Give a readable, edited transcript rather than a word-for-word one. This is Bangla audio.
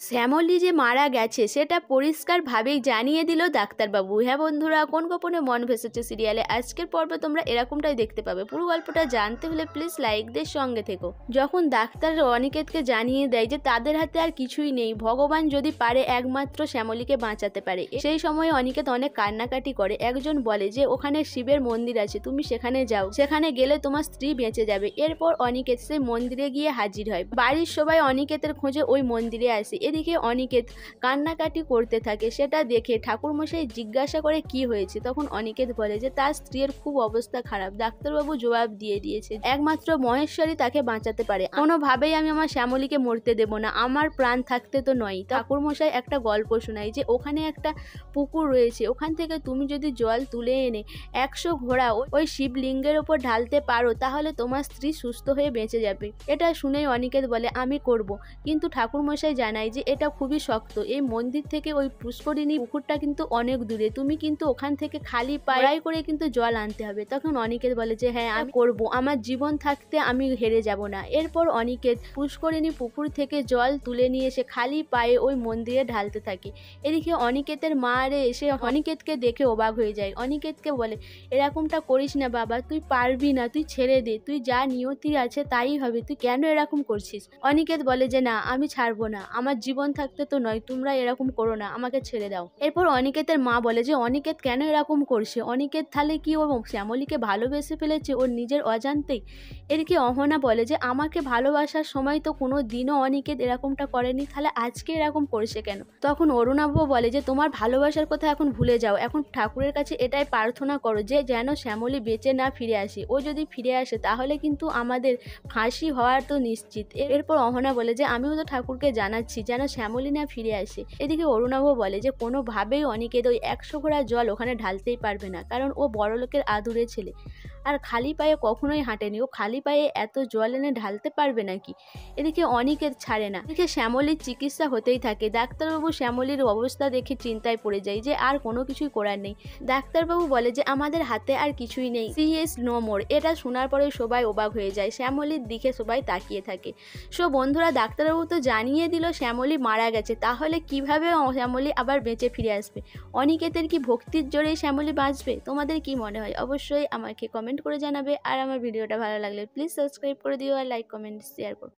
শ্যামলী যে মারা গেছে সেটা পরিষ্কারভাবেই জানিয়ে দিল ডাক্তারবাবু। হ্যাঁ বন্ধুরা, কোন গোপনে মন ভেসেছে সিরিয়ালে আজকের পর্বে তোমরা এরকমটাই দেখতে পাবে। পুরো গল্পটা জানতে হলে প্লিজ লাইকদের সঙ্গে থেকো। যখন ডাক্তার অনিকেতকে জানিয়ে দেয় যে তাদের হাতে আর কিছুই নেই, ভগবান যদি পারে একমাত্র শ্যামলীকে বাঁচাতে পারে, সেই সময় অনিকেত অনেক কান্নাকাটি করে। একজন বলে যে ওখানে শিবের মন্দির আছে, তুমি সেখানে যাও, সেখানে গেলে তোমার স্ত্রী বেঁচে যাবে। এরপর অনিকেত সেই মন্দিরে গিয়ে হাজির হয়। বাড়ির সবাই অনিকেতের খোঁজে ওই মন্দিরে আসে। এদিকে অনিকেত কান্নাকাটি করতে থাকে। সেটা দেখে ঠাকুরমশাই জিজ্ঞাসা করে কি হয়েছে। তখন অনিকেত বলে যে তার স্ত্রীর খুব অবস্থা খারাপ। ডাক্তারবাবু জবাব দিয়ে দিয়েছে একমাত্র মহেশ্বরী তাকে বাঁচাতে পারে। কোনোভাবেই আমি আমার শ্যামলীকে মরতে দেব না, আমার প্রাণ থাকতে তো নয়। ঠাকুরমশাই একটা গল্প শোনায় যে ওখানে একটা পুকুর রয়েছে, ওখান থেকে তুমি যদি জল তুলে এনে 100 ঘোড়া ওই শিবলিঙ্গের ওপর ঢালতে পারো তাহলে তোমার স্ত্রী সুস্থ হয়ে বেঁচে যাবে। এটা শুনেই অনিকেত বলে আমি করব, কিন্তু ঠাকুরমশাই জানায় যে এটা খুবই শক্ত। এই মন্দির থেকে ওই পুষ্করিণী পুকুরটা কিন্তু অনেক দূরে, তুমি কিন্তু ওখান থেকে খালি পায়ে করে কিন্তু জল আনতে হবে। তখন অনিকেত বলে যে হ্যাঁ আমি করব, আমার জীবন থাকতে আমি হেরে যাব না। এরপর অনিকেত পুষ্করিণী পুকুর থেকে জল তুলে নিয়ে এসে খালি পায়ে ওই মন্দিরে ঢালতে থাকে। এদিকে অনিকেতের মা এসে অনিকেতকে দেখে অবাক হয়ে যায়। অনিকেতকে বলে এরকমটা করিস না বাবা, তুই পারবি না, তুই ছেড়ে দে, তুই যা নিয়তি আছে তাই হবে, তুই কেন এরকম করছিস। অনিকেত বলে যে না আমি ছাড়বো না, আমার জীবন থাকতে তো নয়, তোমরা এরকম করো না, আমাকে ছেড়ে দাও। এরপর অনিকেতের মা বলে যে অনিকেত কেন এরকম করছে, অনিকেত তাহলে কি ও শ্যামলীকে ভালোবেসে ফেলেছে ওর নিজের অজান্তেই। এদিকে অহনা বলে যে আমাকে ভালোবাসার সময় তো কোনো দিনও অনিকেত এরকমটা করেনি, তাহলে আজকে এরকম করছে কেন। তখন অরুণাভ বলে যে তোমার ভালোবাসার কথা এখন ভুলে যাও, এখন ঠাকুরের কাছে এটাই প্রার্থনা করো যে যেন শ্যামলী বেঁচে না ফিরে আসে। ও যদি ফিরে আসে তাহলে কিন্তু আমাদের ফাঁসি হওয়ার তো নিশ্চিত। এরপর অহনা বলে যে আমিও তো ঠাকুরকে জানাচ্ছি যেন শ্যামলী না ফিরে আসে। এদিকে অরুণাভ বলে যে কোনোভাবেই অনিকেত ওই 100 ঘোড়া জল ওখানে ঢালতেই পারবে না, কারণ ও বড়লোকের আদুরে ছেলে আর খালি পায়ে কখনোই হাঁটেনি, ও খালি পায়ে এত জল এনে ঢালতে পারবে নাকি। এদিকে অনিকেত ছাড়ে না। এদিকে শ্যামলীর চিকিৎসা হতেই থাকে। ডাক্তারবাবু শ্যামলীর অবস্থা দেখে চিন্তায় পড়ে যায় যে আর কোনো কিছুই করার নেই। ডাক্তারবাবু বলে যে আমাদের হাতে আর কিছুই নেই, সিএস নো মোর। এটা শোনার পরে সবাই অবাক হয়ে যায়, শ্যামলীর দিকে সবাই তাকিয়ে থাকে। সো বন্ধুরা, ডাক্তারবাবু তো জানিয়ে দিল শ্যামলী মারা গেছে, তাহলে কিভাবে শ্যামলী আবার বেঁচে ফিরে আসবে? অনিকেতের কি ভক্তির জোরেই শ্যামলী বাঁচবে? তোমাদের কি মনে হয় অবশ্যই আমাকে কমেন্ট করে জানাবে। আর আমার ভিডিওটা ভালো লাগলে প্লিজ সাবস্ক্রাইব করে দিও আর লাইক কমেন্ট শেয়ার করো।